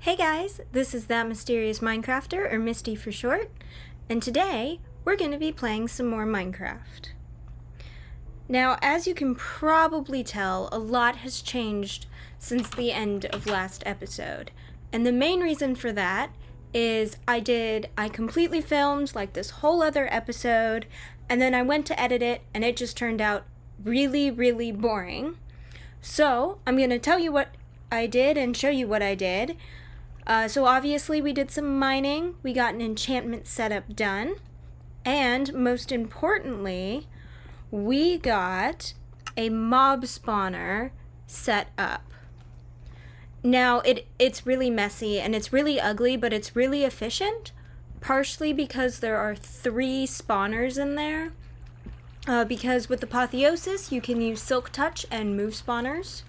Hey guys, this is That Mysterious Minecrafter, or Misty for short, and today we're going to be playing some more Minecraft. Now, as you can probably tell, a lot has changed since the end of last episode, and the main reason for that is I completely filmed like this whole other episode, and then I went to edit it, and it just turned out really, really boring. So, I'm going to tell you what I did and show you what I did. So obviously we did some mining, we got an enchantment setup done, and most importantly, we got a mob spawner set up. Now, it's really messy and it's really ugly, but it's really efficient, partially because there are 3 spawners in there. Because with Apotheosis, you can use Silk Touch and move spawners.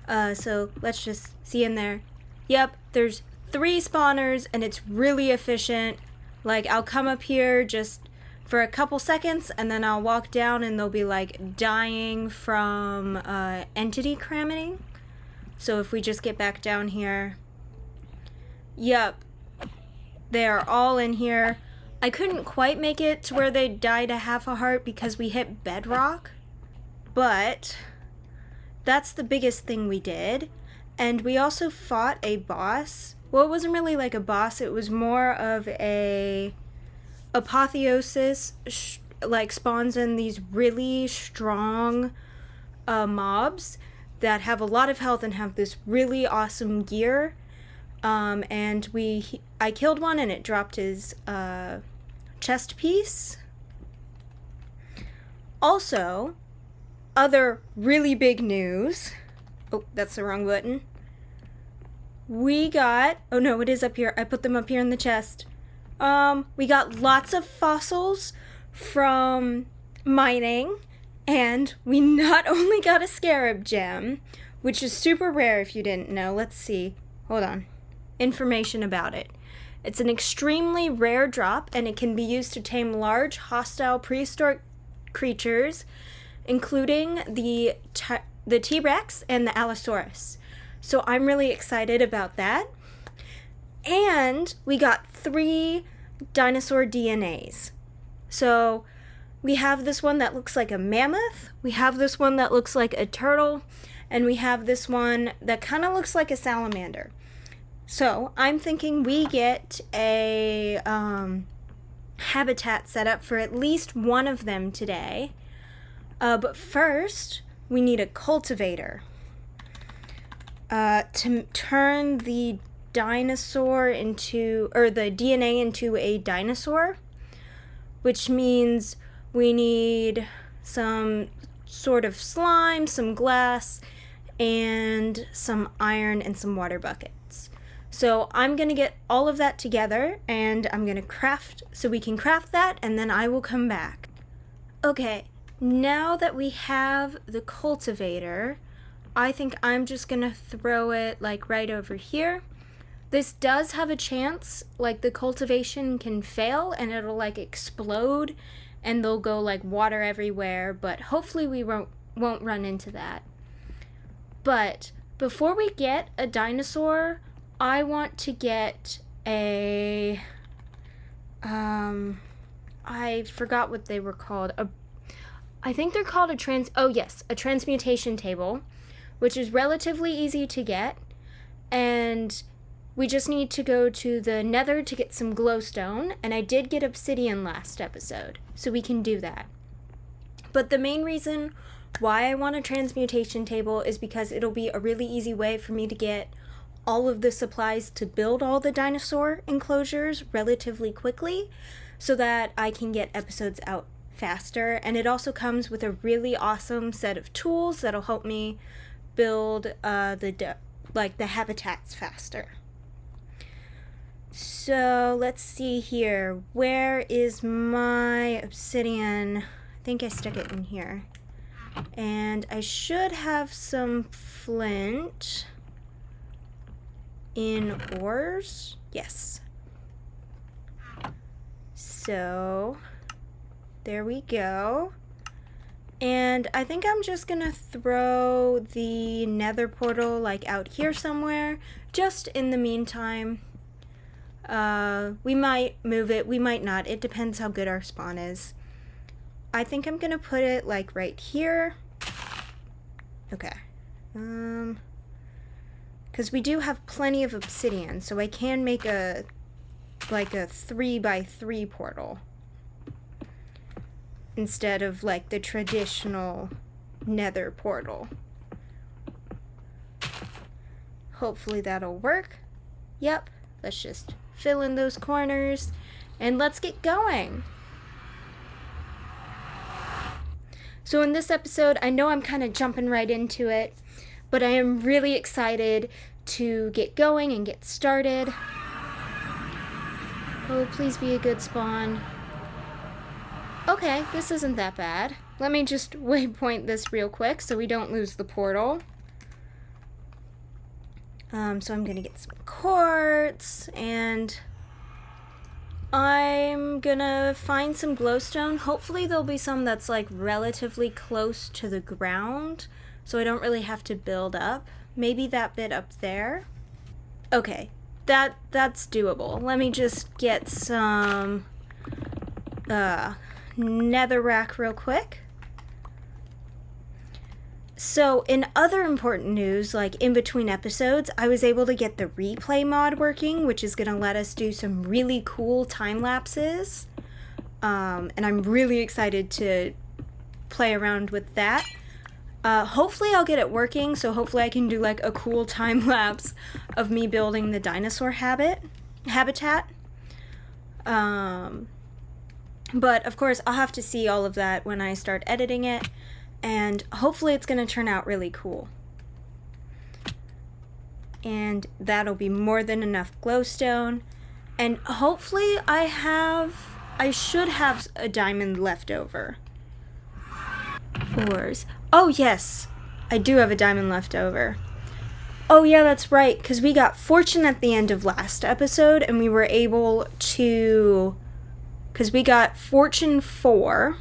So let's just see in there. Yep, there's 3 spawners and it's really efficient. Like, I'll come up here just for a couple seconds and then I'll walk down and they'll be like dying from entity cramming. So if we just get back down here, yep, they're all in here. I couldn't quite make it to where they died a half a heart because we hit bedrock, but that's the biggest thing we did. And we also fought a boss. Well, it wasn't really like a boss, it was more of a Apotheosis, like spawns in these really strong mobs that have a lot of health and have this really awesome gear. And I killed one and it dropped his chest piece. Also, other really big news. Oh, that's the wrong button. We got... Oh no, it is up here. I put them up here in the chest. We got lots of fossils from mining. And we not only got a scarab gem, which is super rare if you didn't know. Let's see. Hold on. Information about it. It's an extremely rare drop, and it can be used to tame large, hostile prehistoric creatures, including the T-Rex and the Allosaurus. So I'm really excited about that. And we got 3 dinosaur DNAs. So we have this one that looks like a mammoth, we have this one that looks like a turtle, and we have this one that kind of looks like a salamander. So I'm thinking we get a habitat set up for at least one of them today. But first, we need a cultivator to turn the dinosaur into, or the DNA into a dinosaur, which means we need some sort of slime, some glass, and some iron and some water buckets. So I'm going to get all of that together and I'm going to craft, so we can craft that, and then I will come back. Okay. Now that we have the cultivator, I think I'm just gonna throw it like right over here. This does have a chance, like the cultivation can fail and it'll like explode and there'll go like water everywhere, but hopefully we won't run into that. But before we get a dinosaur, I want to get a, I forgot what they were called, I think they're called a transmutation table, which is relatively easy to get, and we just need to go to the Nether to get some glowstone, and I did get obsidian last episode, so we can do that. But the main reason why I want a transmutation table is because it'll be a really easy way for me to get all of the supplies to build all the dinosaur enclosures relatively quickly, so that I can get episodes out faster. And it also comes with a really awesome set of tools that'll help me build the habitats faster. So let's see here. Where is my obsidian? I think I stuck it in here. And I should have some flint in ores. Yes. So there we go. And I think I'm just gonna throw the nether portal like out here somewhere, just in the meantime. We might move it, we might not. It depends how good our spawn is. I think I'm gonna put it like right here. Okay. Because we do have plenty of obsidian, so I can make a 3x3 portal instead of like the traditional nether portal. Hopefully that'll work. Yep, let's just fill in those corners and let's get going. So in this episode, I know I'm kind of jumping right into it, but I am really excited to get going and get started. Oh, please be a good spawn. Okay, this isn't that bad. Let me just waypoint this real quick so we don't lose the portal. So I'm gonna get some quartz, and I'm gonna find some glowstone. Hopefully there'll be some that's like relatively close to the ground, so I don't really have to build up. Maybe that bit up there. Okay, that's doable. Let me just get some netherrack real quick. So in other important news, like in between episodes, I was able to get the replay mod working, which is going to let us do some really cool time lapses. And I'm really excited to play around with that. Hopefully I'll get it working, so hopefully I can do like a cool time lapse of me building the dinosaur habitat. But of course I'll have to see all of that when I start editing it. And hopefully it's going to turn out really cool. And that'll be more than enough glowstone. And hopefully I should have a diamond left over. Ores. Oh yes, I do have a diamond left over. Oh yeah, that's right, because we got fortune at the end of last episode, and we were able to... Because we got fortune 4...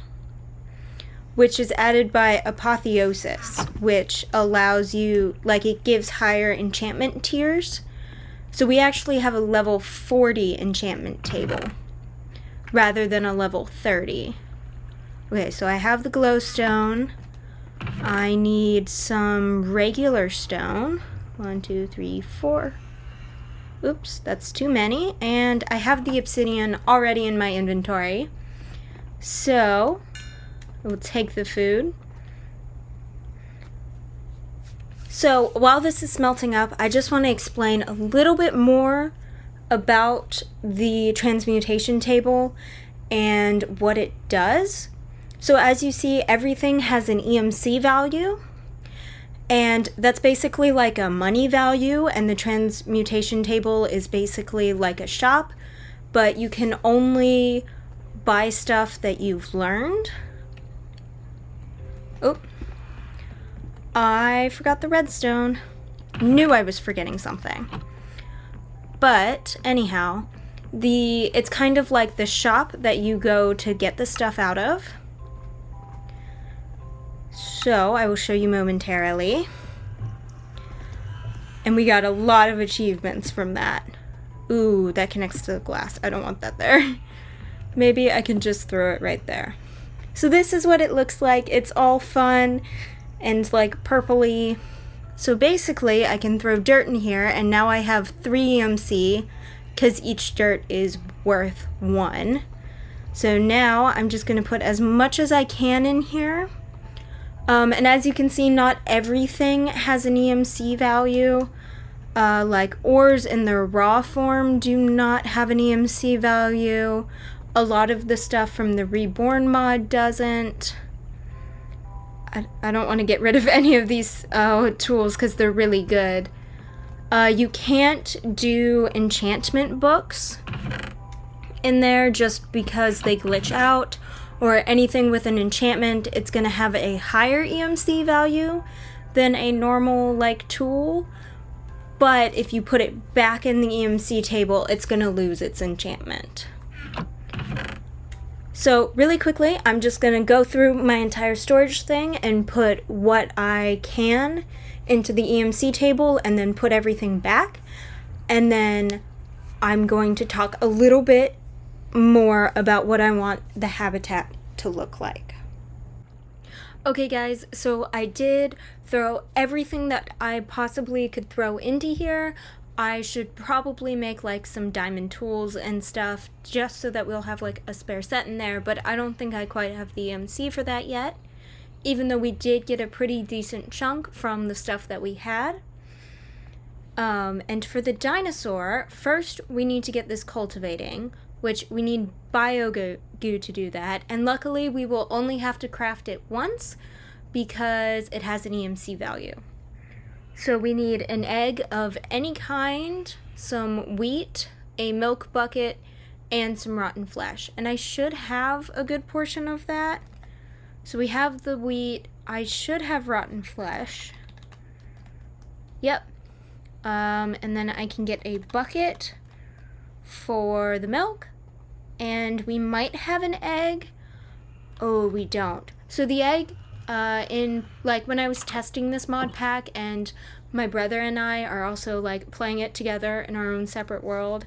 which is added by apotheosis, which allows you, like, it gives higher enchantment tiers. So we actually have a level 40 enchantment table rather than a level 30. Okay, so I have the glowstone. I need some regular stone. 1, 2, 3, 4. Oops, that's too many. And I have the obsidian already in my inventory. So we'll take the food. So while this is smelting up, I just want to explain a little bit more about the transmutation table and what it does. So as you see, everything has an EMC value, and that's basically like a money value, and the transmutation table is basically like a shop, but you can only buy stuff that you've learned. Oh, I forgot the redstone. Knew I was forgetting something. But anyhow, it's kind of like the shop that you go to get the stuff out of. So I will show you momentarily. And we got a lot of achievements from that. Ooh, that connects to the glass. I don't want that there. Maybe I can just throw it right there. So this is what it looks like. It's all fun and like purpley. So basically I can throw dirt in here, and now I have 3 EMC because each dirt is worth 1. So now I'm just going to put as much as I can in here. And as you can see, not everything has an EMC value. Like ores in their raw form do not have an EMC value. A lot of the stuff from the Reborn mod doesn't. I don't want to get rid of any of these tools because they're really good. You can't do enchantment books in there just because they glitch out, or anything with an enchantment. It's going to have a higher EMC value than a normal like tool, but if you put it back in the EMC table, it's going to lose its enchantment. So really quickly, I'm just gonna go through my entire storage thing and put what I can into the EMC table and then put everything back. And then I'm going to talk a little bit more about what I want the habitat to look like. Okay guys, so I did throw everything that I possibly could throw into here. I should probably make like some diamond tools and stuff just so that we'll have like a spare set in there, but I don't think I quite have the EMC for that yet, even though we did get a pretty decent chunk from the stuff that we had. And for the dinosaur, first we need to get this cultivating, which we need bio-goo to do that, and luckily we will only have to craft it once because it has an EMC value. So we need an egg of any kind, some wheat, a milk bucket, and some rotten flesh. And I should have a good portion of that. So we have the wheat. I should have rotten flesh. Yep. And then I can get a bucket for the milk. And we might have an egg. Oh, we don't. So the egg, when I was testing this mod pack, and my brother and I are also like playing it together in our own separate world,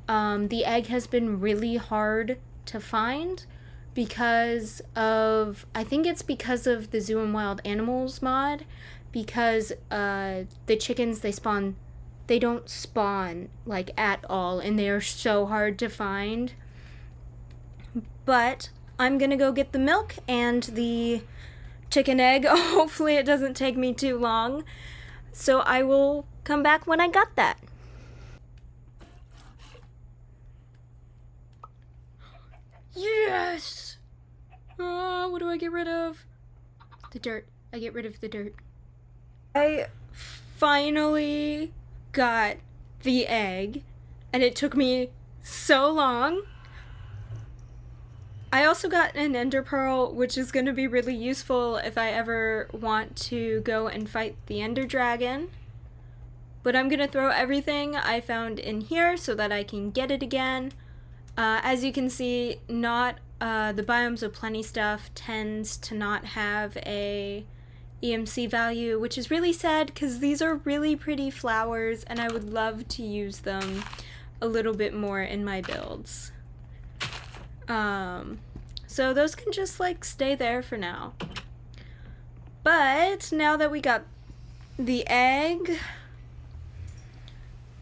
the egg has been really hard to find because of, I think it's because of the Zoo and Wild Animals mod, because the chickens, they don't spawn like at all, and they are so hard to find. But I'm gonna go get the milk and the chicken egg. Hopefully it doesn't take me too long. So I will come back when I got that. Yes! What do I get rid of? The dirt. I get rid of the dirt. I finally got the egg, and it took me so long. I also got an ender pearl, which is going to be really useful if I ever want to go and fight the ender dragon. But I'm going to throw everything I found in here so that I can get it again. As you can see, the Biomes of Plenty stuff tends to not have a EMC value, which is really sad because these are really pretty flowers and I would love to use them a little bit more in my builds. So those can just like stay there for now. But now that we got the egg,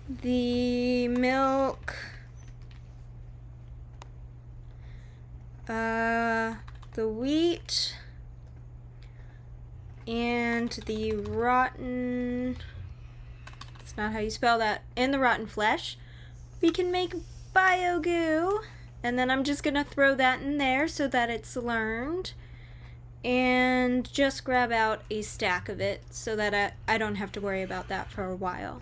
the milk, the wheat, and the rotten, that's not how you spell that, and the rotten flesh, we can make bio-goo. And then I'm just gonna throw that in there so that it's learned, and just grab out a stack of it so that I don't have to worry about that for a while.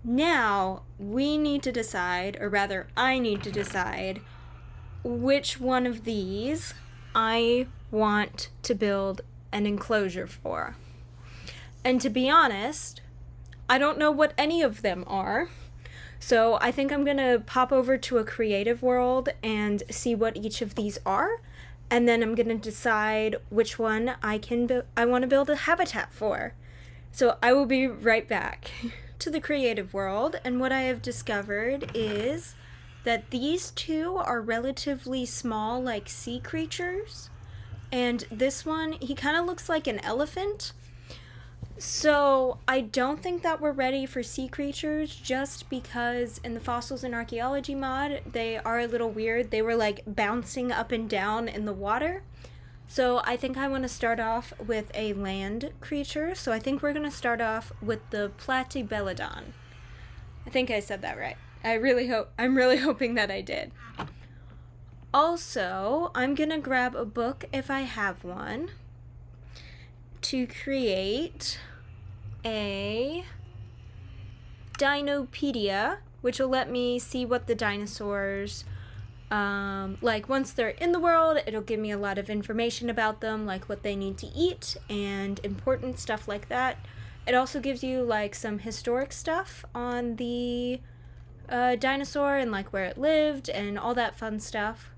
Now we need to decide, or rather I need to decide, which one of these I want to build an enclosure for. And to be honest, I don't know what any of them are. So I think I'm gonna pop over to a creative world and see what each of these are, and then I'm gonna decide which one I want to build a habitat for. So I will be right back to the creative world, and what I have discovered is that these two are relatively small, like sea creatures, and this one, he kind of looks like an elephant. So I don't think that we're ready for sea creatures, just because in the Fossils and Archaeology mod, they are a little weird. They were like bouncing up and down in the water. So I think I want to start off with a land creature. So I think we're going to start off with the Platybelodon. I think I said that right. I'm really hoping that I did. Also, I'm going to grab a book if I have one to create a Dinopedia, which will let me see what the dinosaurs, like once they're in the world, it'll give me a lot of information about them, like what they need to eat and important stuff like that. It also gives you like some historic stuff on the dinosaur and like where it lived and all that fun stuff.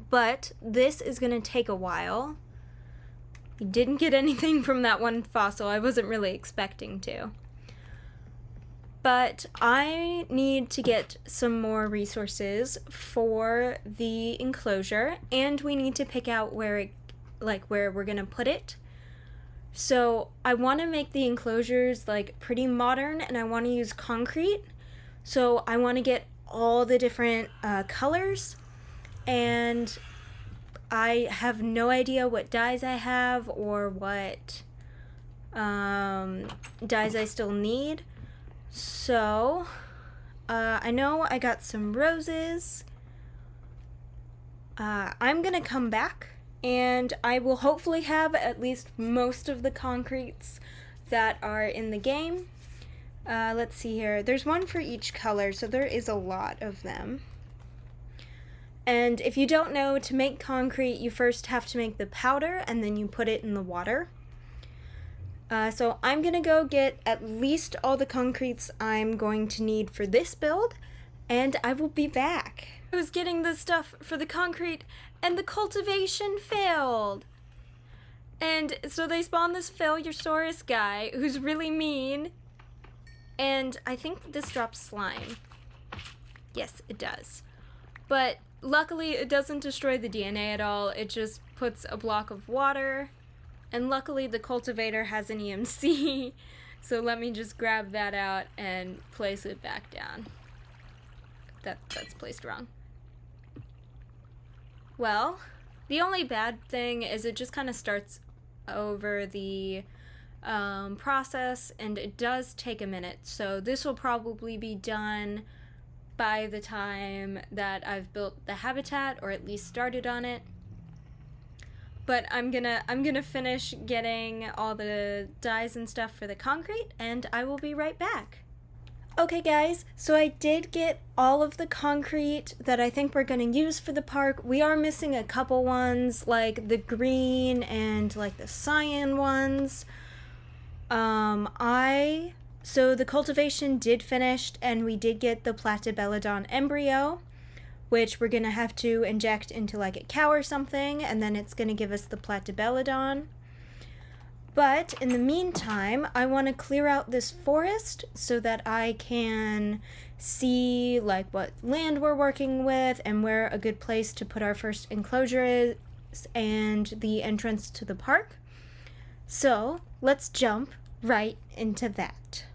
but this is going to take a while. We didn't get anything from that one fossil. I wasn't really expecting to. But I need to get some more resources for the enclosure, and we need to pick out where we're going to put it. So I want to make the enclosures like pretty modern, and I want to use concrete. So I want to get all the different colors, and I have no idea what dyes I have or what dyes I still need. So I know I got some roses. I'm gonna come back and I will hopefully have at least most of the concretes that are in the game. Let's see here. There's one for each color, so there is a lot of them. And if you don't know, to make concrete, you first have to make the powder and then you put it in the water. So I'm gonna go get at least all the concretes I'm going to need for this build, and I will be back. I was getting the stuff for the concrete and the cultivation failed. And so they spawned this Failuresaurus guy who's really mean. And I think this drops slime. Yes, it does. But luckily it doesn't destroy the DNA at all. It just puts a block of water. And luckily the cultivator has an EMC. So let me just grab that out and place it back down. That's placed wrong. Well, the only bad thing is it just kind of starts over the process, and it does take a minute. So this will probably be done by the time that I've built the habitat, or at least started on it. But I'm gonna finish getting all the dyes and stuff for the concrete, and I will be right back. Okay guys, so I did get all of the concrete that I think we're going to use for the park. We are missing a couple ones, like the green and like the cyan ones. So the cultivation did finish, and we did get the Platybelodon embryo, which we're going to have to inject into like a cow or something, and then it's going to give us the Platybelodon. But in the meantime, I want to clear out this forest so that I can see like what land we're working with and where a good place to put our first enclosure is and the entrance to the park. So let's jump right into that.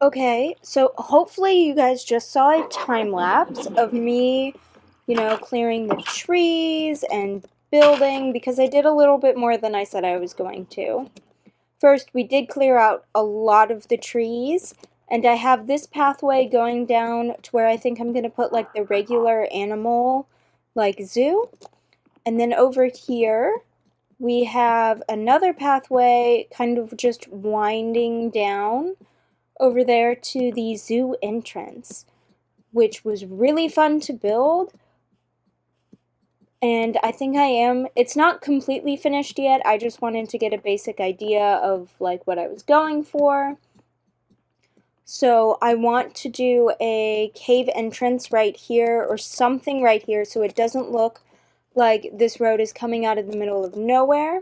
Okay, so hopefully you guys just saw a time lapse of me, clearing the trees and building, because I did a little bit more than I said I was going to. First, we did clear out a lot of the trees, and I have this pathway going down to where I think I'm going to put like the regular animal, like zoo. And then over here, we have another pathway kind of just winding down over there to the zoo entrance, which was really fun to build. And I think it's not completely finished yet. I just wanted to get a basic idea of like what I was going for. So I want to do a cave entrance right here or something right here so it doesn't look like this road is coming out of the middle of nowhere.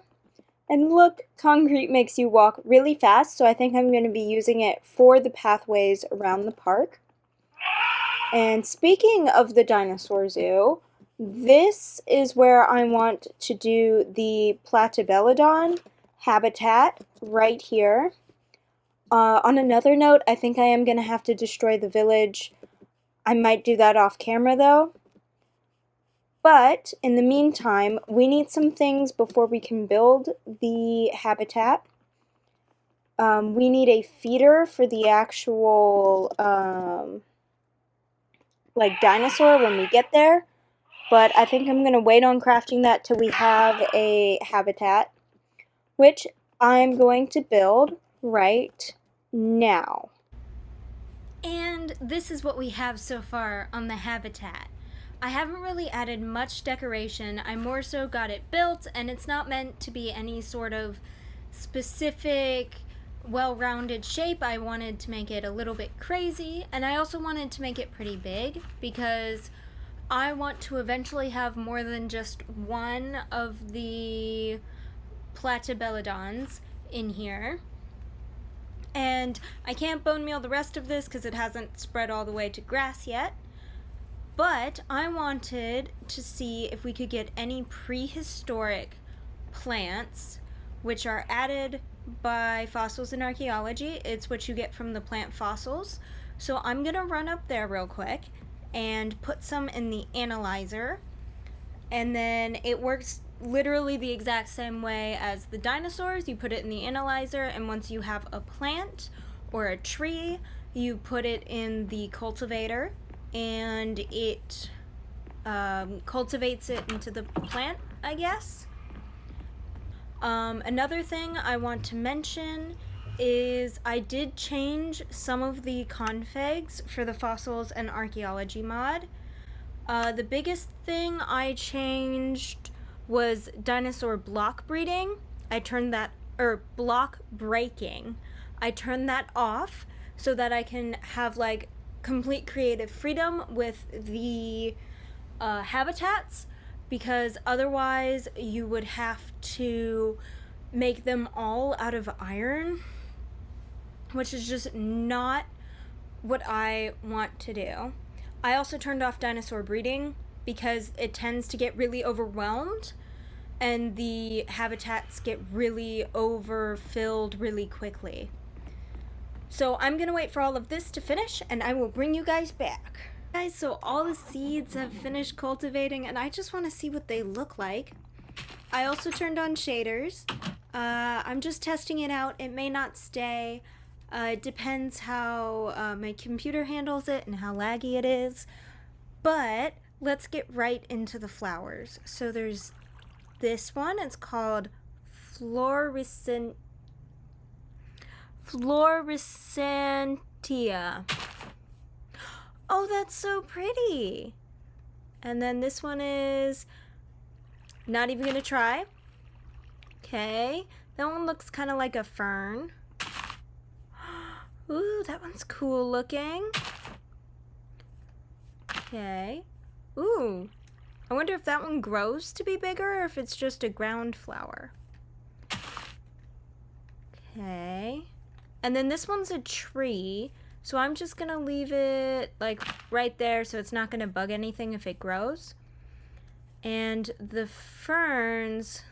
And look, concrete makes you walk really fast, so I think I'm going to be using it for the pathways around the park. And speaking of the dinosaur zoo, this is where I want to do the Platybelodon habitat right here. On another note, I think I am going to have to destroy the village. I might do that off camera though. But in the meantime, we need some things before we can build the habitat. We need a feeder for the actual like dinosaur when we get there. But I think I'm going to wait on crafting that till we have a habitat, which I'm going to build right now. And this is what we have so far on the habitat. I haven't really added much decoration. I more so got it built, and it's not meant to be any sort of specific, well-rounded shape. I wanted to make it a little bit crazy, and I also wanted to make it pretty big because I want to eventually have more than just one of the Platybelodons in here. And I can't bone meal the rest of this because it hasn't spread all the way to grass yet. But I wanted to see if we could get any prehistoric plants which are added by fossils in archaeology. It's what you get from the plant fossils. So I'm going to run up there real quick and put some in the analyzer. And then it works literally the exact same way as the dinosaurs. You put it in the analyzer, and once you have a plant or a tree, you put it in the cultivator, and it cultivates it into the plant, I guess. Another thing I want to mention is I did change some of the configs for the fossils and archaeology mod. The biggest thing I changed was dinosaur block breeding. I turned that, or block breaking. I turned that off so that I can have like complete creative freedom with the habitats, because otherwise you would have to make them all out of iron, which is just not what I want to do. I also turned off dinosaur breeding because it tends to get really overwhelmed and the habitats get really overfilled really quickly. So I'm gonna wait for all of this to finish and I will bring you guys back. Guys, so all the seeds have finished cultivating and I just want to see what they look like. I also turned on shaders. I'm just testing it out. It may not stay. It depends how my computer handles it and how laggy it is. But let's get right into the flowers. So there's this one. It's called Florescentia. Oh, that's so pretty. And then this one is not even gonna try. Okay, that one looks kind of like a fern. Ooh, that one's cool looking. Okay. Ooh, I wonder if that one grows to be bigger or if it's just a ground flower. Okay. And then this one's a tree, so I'm just gonna leave it like right there so it's not gonna bug anything if it grows. And the ferns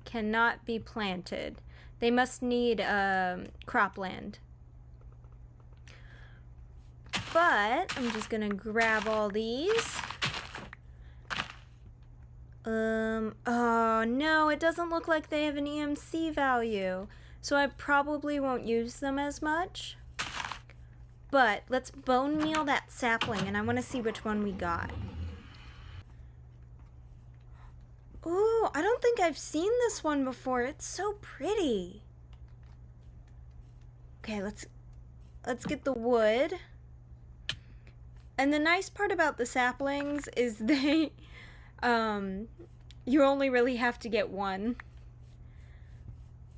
cannot be planted. They must need cropland. But I'm just gonna grab all these. Oh no, it doesn't look like they have an EMC value, so I probably won't use them as much. But let's bone meal that sapling, and I want to see which one we got. Ooh, I don't think I've seen this one before. It's so pretty. Okay, let's get the wood. And the nice part about the saplings is they, you only really have to get one.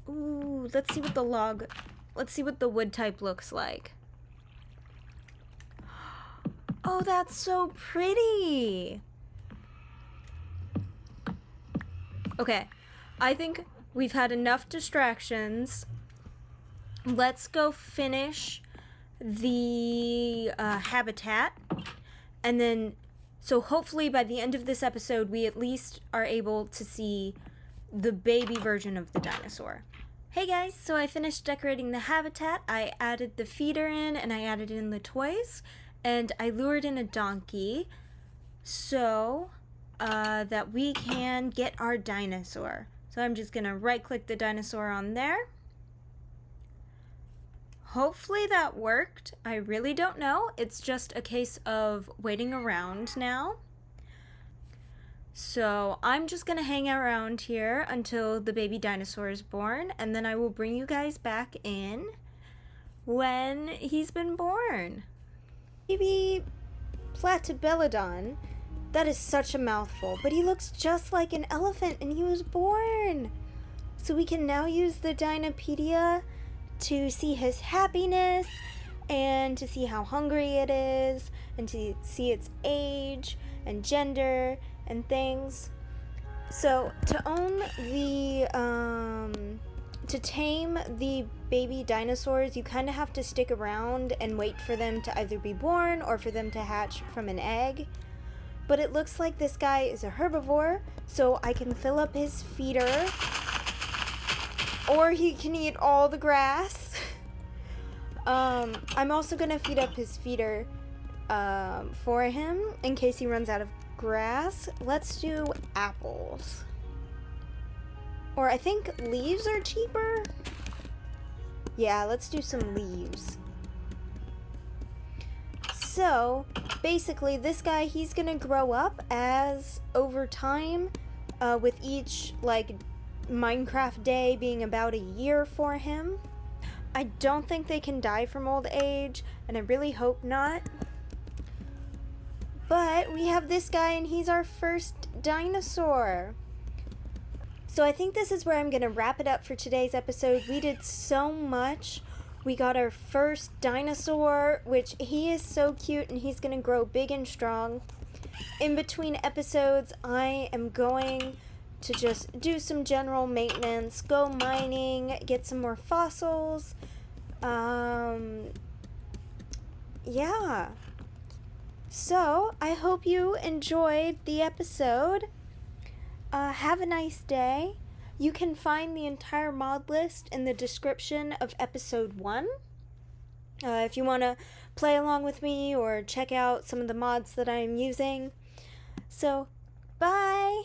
Ooh, let's see what the wood type looks like. Oh, that's so pretty. Okay, I think we've had enough distractions. Let's go finish the habitat, and then so hopefully by the end of this episode we at least are able to see the baby version of the dinosaur. Hey guys, so I finished decorating the habitat. I added the feeder in, and I added in the toys, and I lured in a donkey so that we can get our dinosaur. So I'm just gonna right click the dinosaur on there. Hopefully that worked. I really don't know. It's just a case of waiting around now. So I'm just gonna hang around here until the baby dinosaur is born, and then I will bring you guys back in when he's been born. Baby Platybelodon, that is such a mouthful, but he looks just like an elephant and he was born. So we can now use the Dinopedia to see his happiness and to see how hungry it is and to see its age and gender and things. So to own the to tame the baby dinosaurs, you kind of have to stick around and wait for them to either be born or for them to hatch from an egg. But it looks like this guy is a herbivore, so I can fill up his feeder, or he can eat all the grass. I'm also gonna feed up his feeder for him in case he runs out of grass. Let's do apples. Or I think leaves are cheaper. Yeah, let's do some leaves. So basically this guy, he's gonna grow up as over time with each like Minecraft day being about a year for him. I don't think they can die from old age, and I really hope not. But we have this guy, and he's our first dinosaur. So I think this is where I'm going to wrap it up for today's episode. We did so much. We got our first dinosaur, which he is so cute, and he's going to grow big and strong. In between episodes, I am going to just do some general maintenance, go mining, get some more fossils. Yeah. So, I hope you enjoyed the episode. Have a nice day. You can find the entire mod list in the description of episode 1. If you want to play along with me or check out some of the mods that I'm using. So, bye!